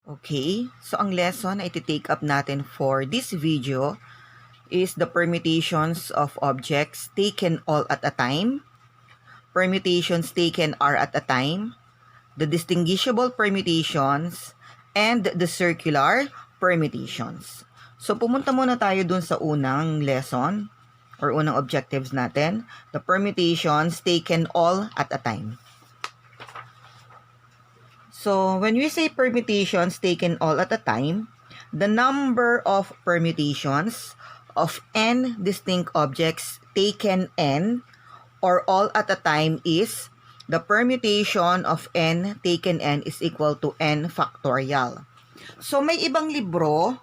Okay, so ang lesson na iti-take up natin for this video is the permutations of objects taken all at a time, permutations taken are at a time, the distinguishable permutations, and the circular permutations. So pumunta muna tayo dun sa unang lesson or unang objectives natin, the permutations taken all at a time. So, when we say permutations taken all at a time, the number of permutations of n distinct objects taken n or all at a time is the permutation of n taken n is equal to n factorial. So, may ibang libro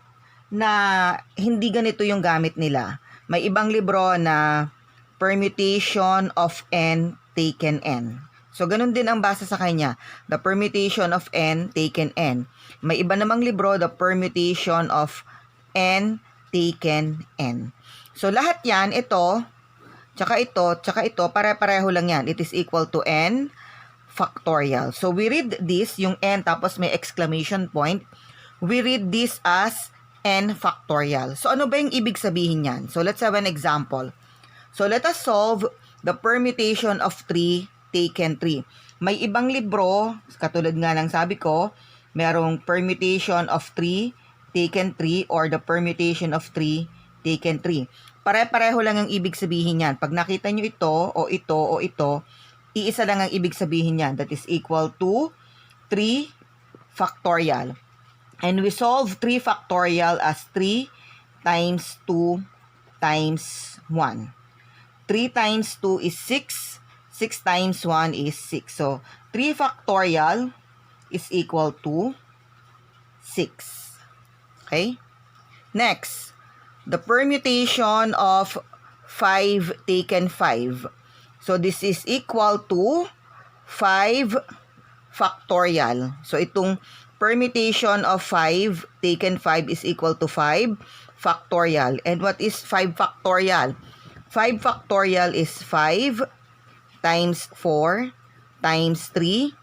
na hindi ganito yung gamit nila. May ibang libro na permutation of n taken n. So, ganun din ang basa sa kanya. The permutation of n taken n. May iba namang libro, the permutation of n taken n. So, lahat yan, ito, tsaka ito, pare-pareho lang yan. It is equal to n factorial. So, we read this, yung n, tapos may exclamation point. We read this as n factorial. So, ano ba yung ibig sabihin yan? So, let's have an example. So, let us solve the permutation of 3 taken 3. May ibang libro, katulad nga ng sabi ko, merong permutation of 3 taken 3 or the permutation of 3 taken 3. Pare-pareho lang ang ibig sabihin yan. Pag nakita nyo ito, o ito, o ito, iisa lang ang ibig sabihin yan. That is equal to 3 factorial. And we solve 3 factorial as 3 times 2 times 1. 3 times 2 is 6. 6 times 1 is 6. So, 3 factorial is equal to 6. Okay? Next, the permutation of 5 taken 5. So, this is equal to 5 factorial. So, itong permutation of 5 taken 5 is equal to 5 factorial. And what is 5 factorial? 5 factorial is 5 times 4, times 3,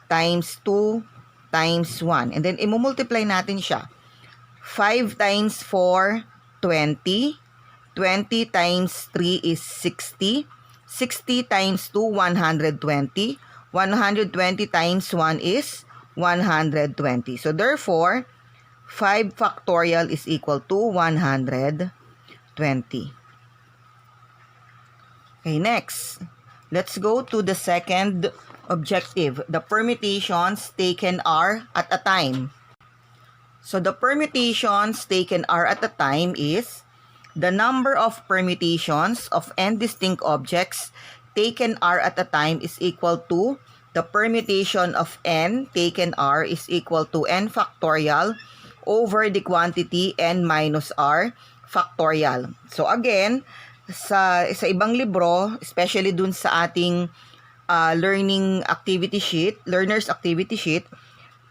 times 2, times 1. And then, imumultiply natin siya. 5 times 4, 20. 20 times 3 is 60. 60 times 2, 120. 120 times 1 is 120. So, therefore, 5 factorial is equal to 120. Okay, next. Let's go to the second objective. The permutations taken are at a time. So, the permutations taken are at a time is the number of permutations of n distinct objects taken are at a time is equal to the permutation of n taken r is equal to n factorial over the quantity n minus r factorial. So, again, sa ibang libro, especially dun sa ating learner's activity sheet,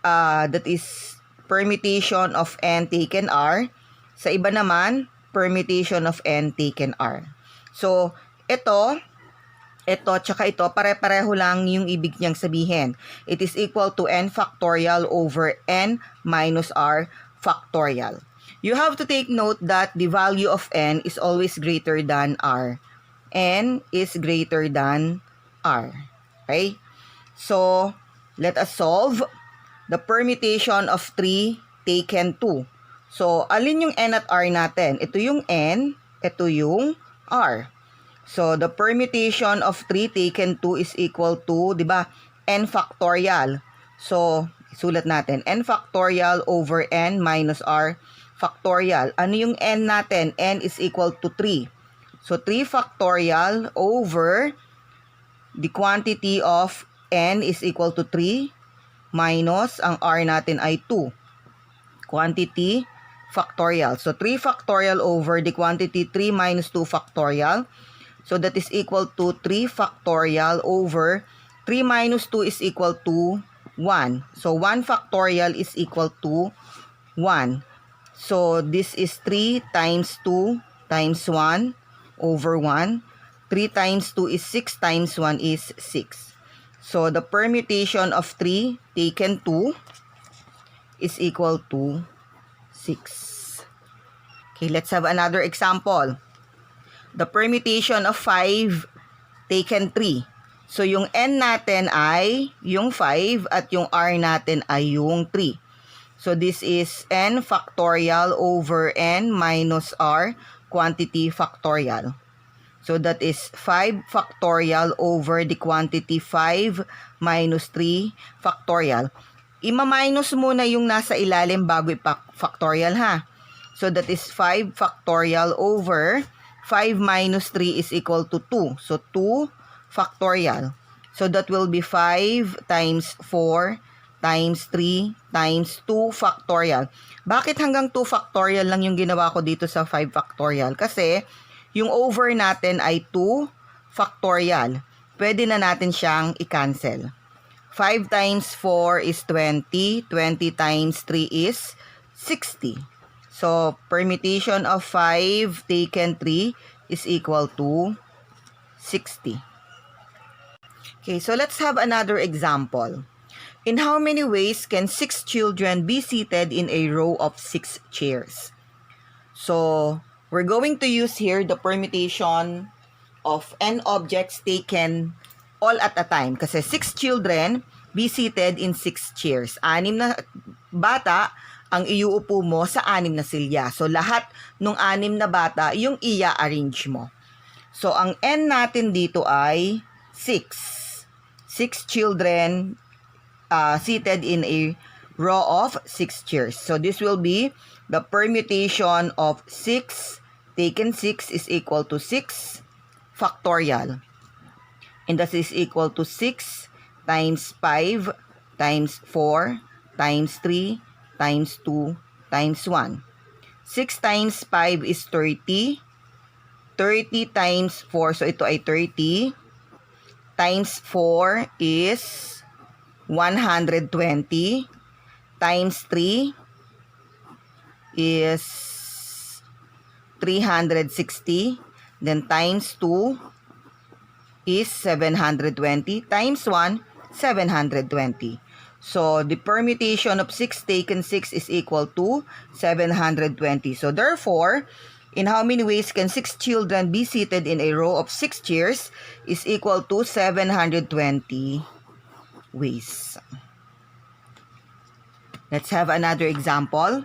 that is permutation of n taken r. Sa iba naman, permutation of n taken r. So, ito, tsaka ito, pare-pareho lang yung ibig niyang sabihin. It is equal to n factorial over n minus r factorial. You have to take note that the value of n is always greater than r. N is greater than r. Okay? So, let us solve the permutation of 3 taken 2. So, alin yung n at r natin? Ito yung n, ito yung r. So, the permutation of 3 taken 2 is equal to, di ba, n factorial. So, isulat natin, n factorial over n minus r factorial. Ano yung n natin? N is equal to 3. So, 3 factorial over the quantity of n is equal to 3 minus ang r natin ay 2. Quantity factorial. So, 3 factorial over the quantity 3 minus 2 factorial. So, that is equal to 3 factorial over 3 minus 2 is equal to 1. So, 1 factorial is equal to 1. So, this is 3 times 2 times 1 over 1. 3 times 2 is 6 times 1 is 6. So, the permutation of 3 taken 2 is equal to 6. Okay, let's have another example. The permutation of 5 taken 3. So, yung n natin ay yung 5 at yung r natin ay yung 3. So, this is n factorial over n minus r quantity factorial. So, that is 5 factorial over the quantity 5 minus 3 factorial. Ima-minus muna yung nasa ilalim bago i-factorial ha. So, that is 5 factorial over 5 minus 3 is equal to 2. So, 2 factorial. So, that will be 5 times 4 times 3 times 2 factorial. Bakit hanggang 2 factorial lang yung ginawa ko dito sa 5 factorial? Kasi, yung over natin ay 2 factorial. Pwede na natin siyang i-cancel. 5 times 4 is 20. 20 times 3 is 60. So, permutation of 5 taken 3 is equal to 60. Okay, so let's have another example. In how many ways can 6 children be seated in a row of 6 chairs? So, we're going to use here the permutation of n objects taken all at a time. Kasi 6 children be seated in 6 chairs. 6 na bata ang iuupo mo sa 6 na silya. So, lahat ng 6 na bata, yung i-arrange mo. So, ang n natin dito ay 6. 6 children seated in a row of 6 chairs. So, this will be the permutation of 6 taken 6 is equal to 6 factorial. And that is equal to 6 times 5 times 4 times 3 times 2 times 1. 6 times 5 is 30. 30 times 4, so ito ay 30. Times 4 is 120. Times 3 is 360. Then times 2 is 720. Times 1, 720. So, the permutation of 6 taken 6 is equal to 720. So, therefore, in how many ways can 6 children be seated in a row of 6 chairs is equal to 720 ways. Let's have another example.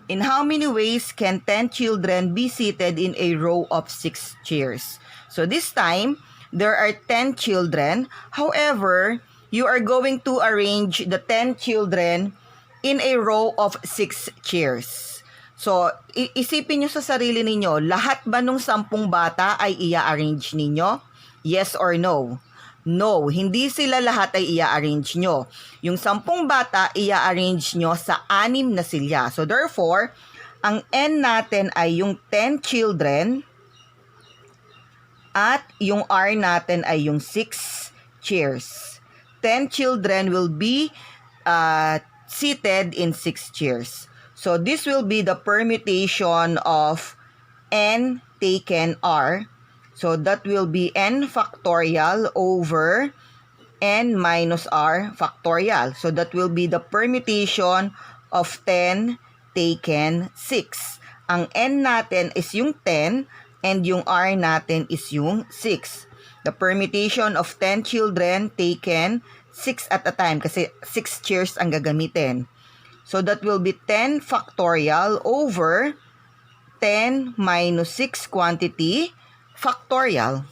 In how many ways can 10 children be seated in a row of 6 chairs? So, this time, there are 10 children. However, you are going to arrange the 10 children in a row of 6 chairs. So, isipin nyo sa sarili ninyo, lahat ba nung 10 bata ay i-arrange ninyo? Yes or no? No, hindi sila lahat ay i-arrange nyo. Yung 10 bata, i-arrange nyo sa 6 na silya. So, therefore, ang n natin ay yung 10 children at yung r natin ay yung 6 chairs. 10 children will be seated in 6 chairs. So, this will be the permutation of n taken r. So, that will be n factorial over n minus r factorial. So, that will be the permutation of 10 taken 6. Ang n natin is yung 10 and yung r natin is yung 6. The permutation of 10 children taken 6 at a time kasi 6 chairs ang gagamitin. So, that will be 10 factorial over 10 minus 6 quantity factorial.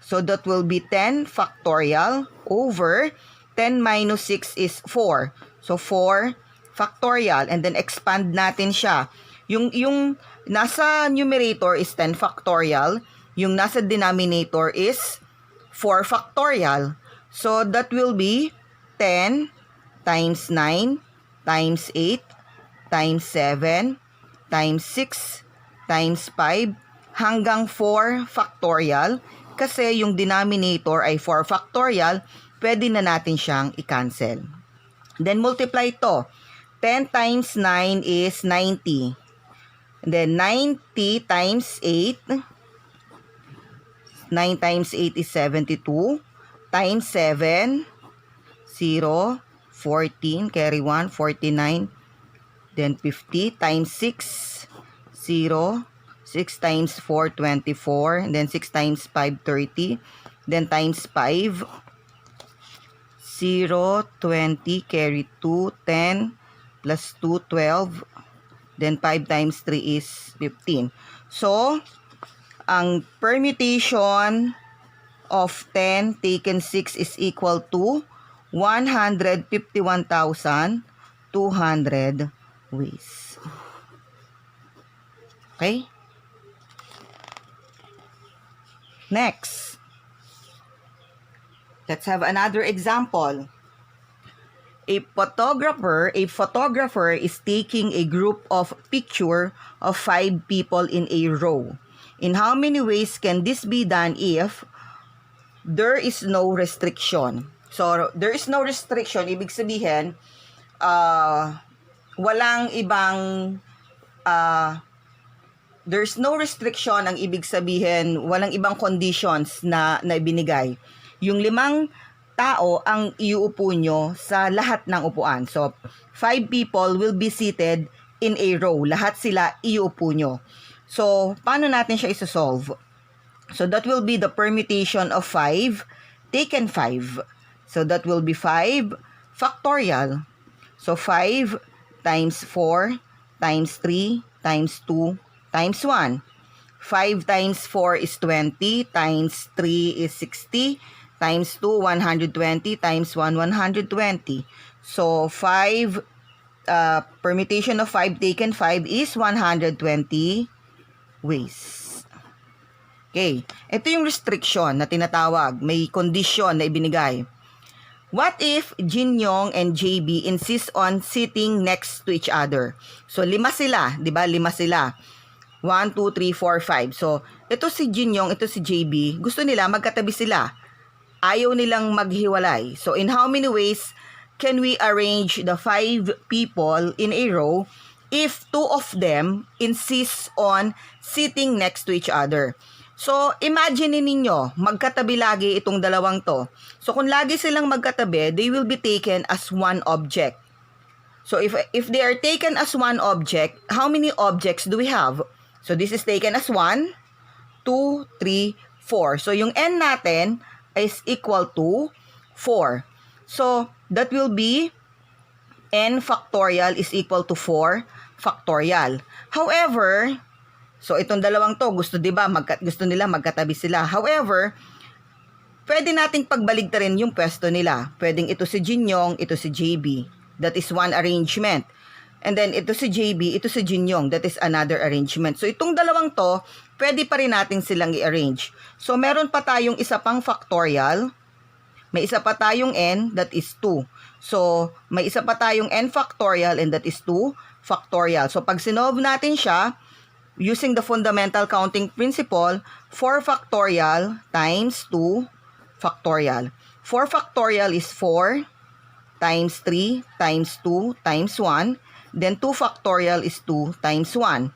So, that will be 10 factorial over 10 minus 6 is 4. So, 4 factorial. And then, expand natin siya. Yung nasa numerator is 10 factorial. Yung nasa denominator is 4 factorial. So, that will be 10 times 9 times 8 times 7 times 6 times 5 hanggang 4 factorial. Kasi yung denominator ay 4 factorial, pwede na natin siyang i-cancel. Then, multiply to. 10 times 9 is 90. And then, 90 times 8. 9 times 8 is 72. Times 7, 0, 14, carry 1, 49, then 50, times 6, 0, 6 times 4, 24, and then 6 times 5, 30, then times 5, 0, 20, carry 2, 10, plus 2, 12, then 5 times 3 is 15. So, ang permutation of 10 taken 6 is equal to 151,200 ways. Okay? Next. Let's have another example. A photographer is taking a group of picture of 5 people in a row. In how many ways can this be done if there is no restriction? So, there is no restriction, ibig sabihin, walang ibang, there's no restriction, ang ibig sabihin, walang ibang conditions na ibinigay. Yung 5 tao ang iuupo nyo sa lahat ng upuan. So, 5 people will be seated in a row. Lahat sila iuupo nyo. So, paano natin siya isosolve? So, that will be the permutation of 5 taken 5. So, that will be 5 factorial. So, 5 times 4 times 3 times 2 times 1. 5 times 4 is 20 times 3 is 60 times 2, 120 times 1, 120. So, 5, permutation of 5 taken 5 is 120 ways. Okay. Ito yung restriction na tinatawag. May condition na ibinigay. What if Jin Yong and JB insist on sitting next to each other? So, 5 sila. Diba? 5 sila. 1, 2, 3, 4, 5. So, ito si Jin Yong, ito si JB. Gusto nila magkatabi sila. Ayaw nilang maghiwalay. So, in how many ways can we arrange the 5 people in a row if 2 of them insist on sitting next to each other? So, imagine ninyo, magkatabi lagi itong dalawang to. So, kung lagi silang magkatabi, they will be taken as one object. So, if they are taken as one object, how many objects do we have? So, this is taken as 1, 2, 3, 4. So, yung n natin is equal to 4. So, that will be n factorial is equal to 4 factorial. However, so itong dalawang to, gusto nila magkatabi sila. However, pwede nating pagbaligtarin yung pwesto nila. Pwedeng ito si Jinyong, ito si JB. That is one arrangement. And then ito si JB, ito si Jinyong. That is another arrangement. So itong dalawang to, pwede pa rin natin silang i-arrange. So meron pa tayong isa pang factorial. May isa pa tayong n, that is 2. So may isa pa tayong n factorial and that is 2 factorial. So pag sinolve natin siya, using the fundamental counting principle, 4 factorial times 2 factorial. 4 factorial is 4 times 3 times 2 times 1. Then 2 factorial is 2 times 1.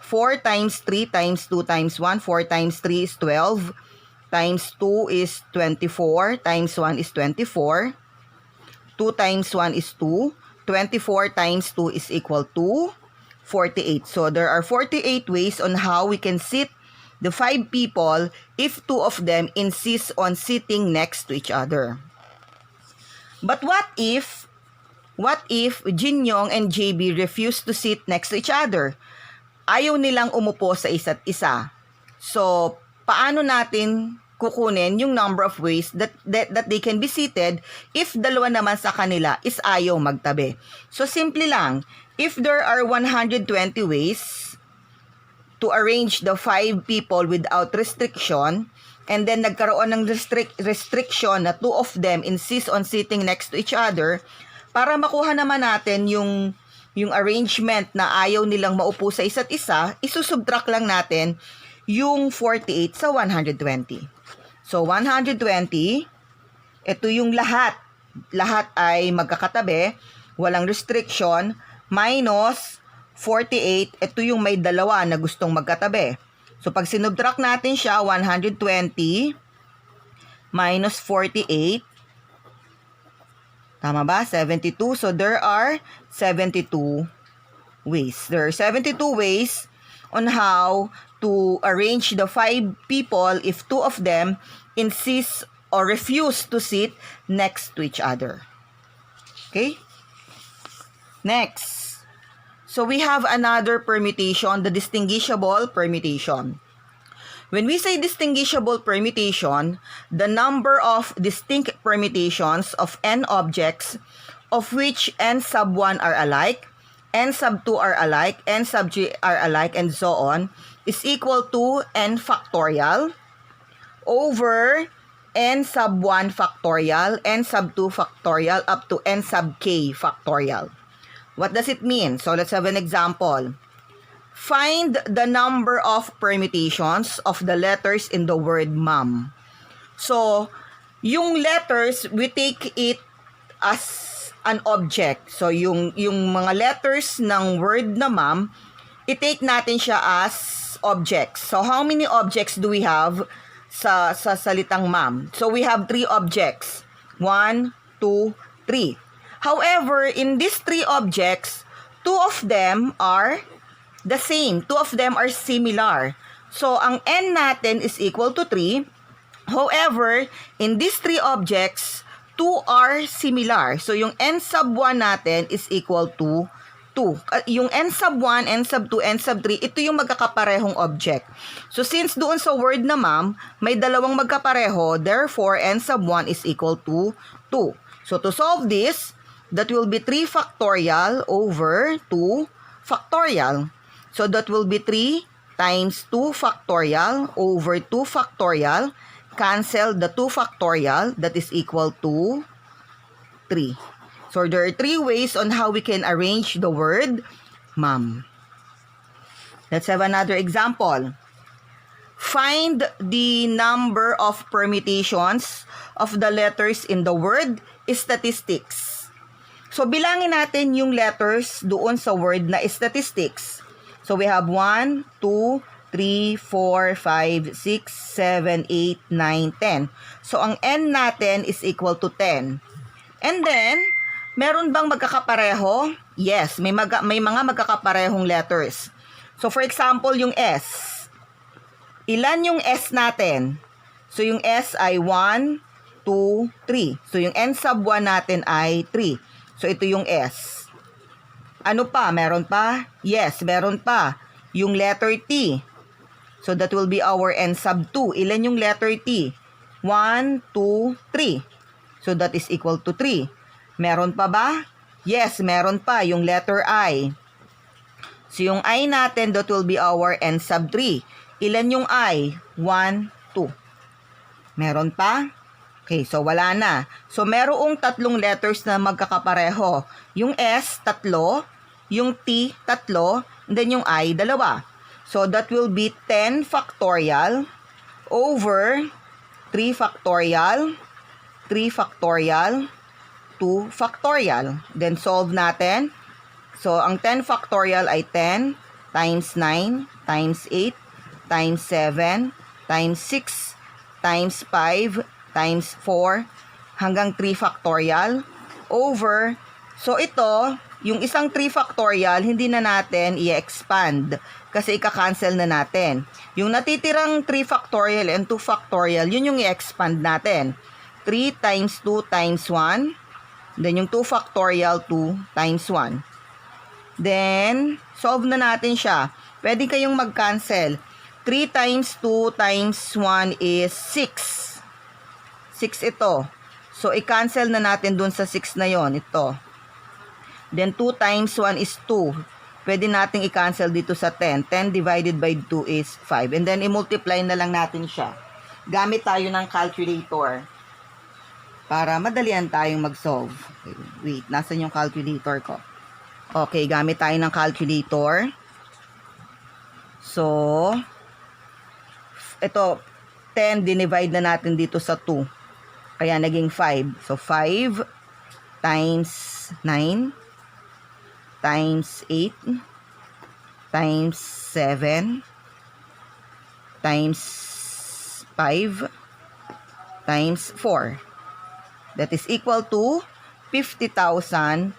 4 times 3 times 2 times 1. 4 times 3 is 12. Times 2 is 24. Times 1 is 24. 2 times 1 is 2. 24 times 2 is equal to 48. So, there are 48 ways on how we can sit the 5 people if 2 of them insist on sitting next to each other. But what if Jin Yong and JB refuse to sit next to each other? Ayaw nilang umupo sa isa't isa. So, paano natin kukunin yung number of ways that they can be seated if dalawa naman sa kanila is ayaw magtabi? So, simple lang. If there are 120 ways to arrange the 5 people without restriction, and then nagkaroon ng restriction na 2 of them insist on sitting next to each other, para makuha naman natin yung arrangement na ayaw nilang maupo sa isa't isa, isusubtract lang natin yung 48 sa 120. So, 120, ito yung lahat. Lahat ay magkakatabi, walang restriction, minus 48, ito yung may dalawa na gustong magkatabi. So, pag sinubtract natin siya, 120 minus 48, Tama ba? 72. So, there are 72 ways. There are 72 ways on how to arrange the 5 people if 2 of them insist or refuse to sit next to each other. Okay? Next. So, we have another permutation, the distinguishable permutation. When we say distinguishable permutation, the number of distinct permutations of n objects of which n sub 1 are alike, n sub 2 are alike, n sub g are alike, and so on, is equal to n factorial over n sub 1 factorial, n sub 2 factorial, up to n sub k factorial. What does it mean? So let's have an example. Find the number of permutations of the letters in the word mom. So, yung letters, we take it as an object. So, yung mga letters ng word na mom, i-take natin siya as objects. So, how many objects do we have sa salitang mom? So, we have 3 objects. 1, 2, 3. However, in these 3 objects, 2 of them are the same. 2 of them are similar. So, ang n natin is equal to 3. However, in these 3 objects, 2 are similar. So, yung n sub 1 natin is equal to 2. Yung n sub 1, n sub 2, n sub 3, ito yung magkakaparehong object. So, since doon sa word na ma'am, may dalawang magkapareho, therefore, n sub 1 is equal to 2. So, to solve this, that will be 3 factorial over 2 factorial. So, that will be 3 times 2 factorial over 2 factorial. Cancel the 2 factorial. That is equal to 3. So, there are 3 ways on how we can arrange the word mom. Let's have another example. Find the number of permutations of the letters in the word statistics. So, bilangin natin yung letters doon sa word na statistics. So, we have 1, 2, 3, 4, 5, 6, 7, 8, 9, 10. So, ang n natin is equal to 10. And then, meron bang magkakapareho? Yes, may mga magkakaparehong letters. So, for example, yung S. Ilan yung S natin? So, yung S ay 1, 2, 3. So, yung n sub 1 natin ay 3. So, ito yung S. Ano pa? Meron pa? Yes, meron pa. Yung letter T. So, that will be our n sub 2. Ilan yung letter T? 1, 2, 3. So, that is equal to 3. Meron pa ba? Yes, meron pa. Yung letter I. So, yung I natin, that will be our n sub 3. Ilan yung I? 1, 2. Meron pa? Okay, so wala na. So, merong 3 letters na magkakapareho. Yung S, 3. Yung T, 3. And then yung I, 2. So, that will be 10 factorial over 3 factorial, 3 factorial, 2 factorial. Then, solve natin. So, ang 10 factorial ay 10 times 9 times 8 times 7 times 6 times 5 times 4 hanggang 3 factorial over, so ito, yung isang 3 factorial, hindi na natin i-expand kasi ika-cancel na natin. Yung natitirang 3 factorial and 2 factorial, yun yung i-expand natin. 3 times 2 times 1, then yung 2 factorial, 2 times 1. Then, solve na natin siya. Pwede kayong mag-cancel. 3 times 2 times 1 is 6. 6 ito. So, i-cancel na natin dun sa 6 na yon. Ito. Then, 2 times 1 is 2. Pwede nating i-cancel dito sa 10. 10 divided by 2 is 5. And then, i-multiply na lang natin siya. Gamit tayo ng calculator. Para madalian tayong mag-solve. Okay, wait, nasan yung calculator ko? Okay, gamit tayo ng calculator. So, ito, 10, dinivide na natin dito sa 2. Kaya naging 5. So, 5 times 9 times 8 times 7 times 5 times 4. That is equal to 50,400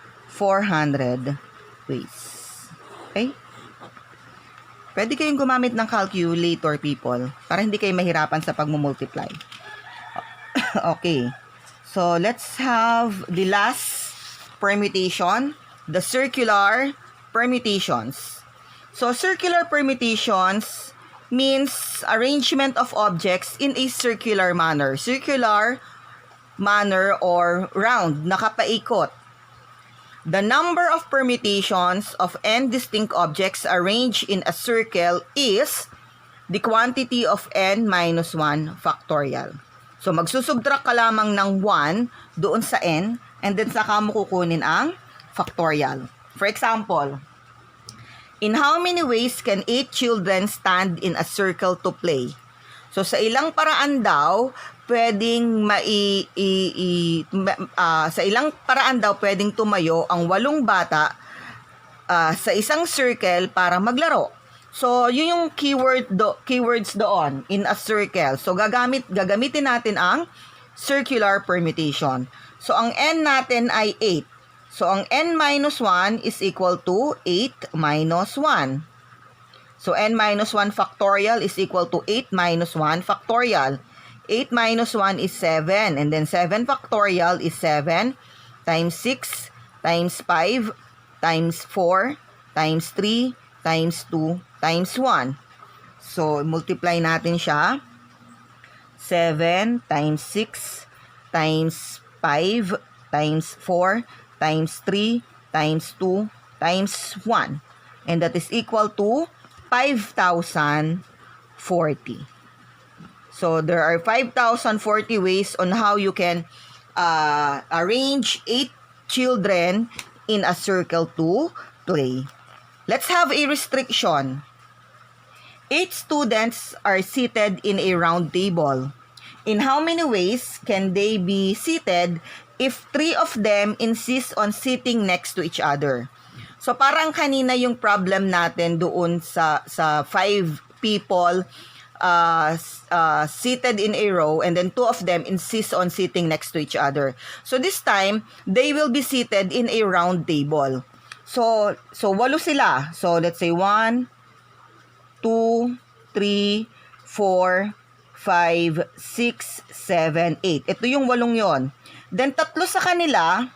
ways. Okay? Pwede kayong gumamit ng calculator, people, para hindi kayo mahirapan sa pagmumultiply. Okay. So, let's have the last permutation, the circular permutations. So, circular permutations means arrangement of objects in a circular manner. Circular manner or round, nakapaikot. The number of permutations of n distinct objects arranged in a circle is the quantity of n minus 1 factorial. So, magsusubtract ka lamang ng 1 doon sa n, and then saka mo kukunin ang factorial. For example, in how many ways can 8 children stand in a circle to play? So, sa ilang paraan daw, pwedeng pwedeng tumayo ang 8 bata sa isang circle para maglaro. So, yun yung keywords doon, in a circle. So, gagamitin natin ang circular permutation. So, ang n natin ay 8. So, ang n minus 1 is equal to 8 minus 1. So, n minus 1 factorial is equal to 8 minus 1 factorial. 8 minus 1 is 7. And then 7 factorial is 7 times 6 times 5 times 4 times 3 times 2 times 1. So, multiply natin siya. 7 times 6 times 5 times 4 times 3 times 2 times 1. And that is equal to 5,040. So, there are 5,040 ways on how you can arrange 8 children in a circle to play. Let's have a restriction. 8 students are seated in a round table. In how many ways can they be seated if 3 of them insist on sitting next to each other? So, parang kanina yung problem natin doon sa 5 people seated in a row, and then 2 of them insist on sitting next to each other. So, this time, they will be seated in a round table. So 8 sila. So, let's say 1, 2, 3, 4, 5, 6, 7, 8. Ito yung 8 yon. Then, tatlo sa kanila,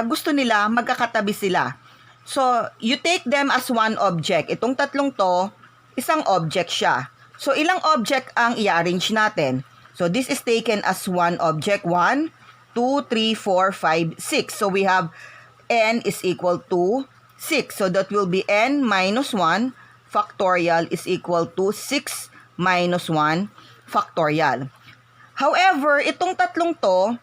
gusto nila magkakatabi sila. So, you take them as one object. Itong tatlong to, isang object siya. So, ilang object ang i-arrange natin? So, this is taken as one object. 1, 2, 3, 4, 5, 6. So, we have n is equal to 6. So, that will be n minus 1 factorial is equal to 6 minus 1 factorial. However, itong tatlong to,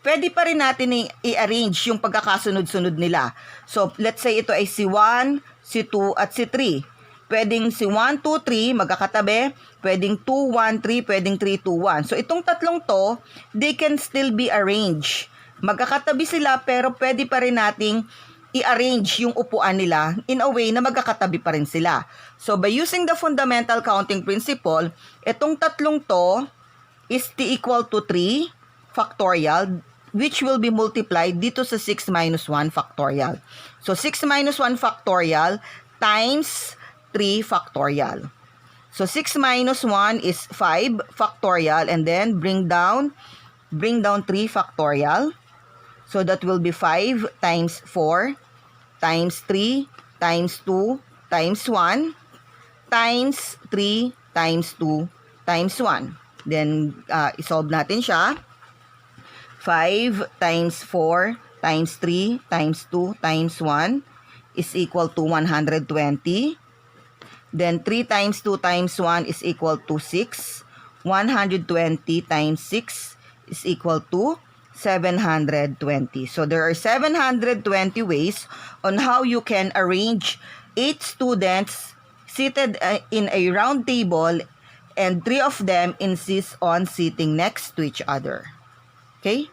pwede pa rin natin i-arrange yung pagkakasunod-sunod nila. So, let's say ito ay si 1, si 2, at si 3. Pwedeng si 1, 2, 3 magkakatabi. Pwedeng 2, 1, 3. Pwedeng 3, 2, 1. So, itong tatlong to, they can still be arranged. Magkakatabi sila, pero pwede pa rin nating i-arrange yung upuan nila in a way na magkakatabi pa rin sila. So, by using the fundamental counting principle, itong tatlong to is t equal to 3 factorial, which will be multiplied dito sa 6 minus 1 factorial. So, 6 minus 1 factorial times 3 factorial. So, 6 minus 1 is 5 factorial, and then bring down 3 factorial. So, that will be 5 times 4 times 3 times 2 times 1 times 3 times 2 times 1. Then, isolve natin siya. 5 times 4 times 3 times 2 times 1 is equal to 120. Then, 3 times 2 times 1 is equal to 6. 120 times 6 is equal to 720. So, there are 720 ways on how you can arrange 8 students seated in a round table, and 3 of them insist on sitting next to each other. Okay?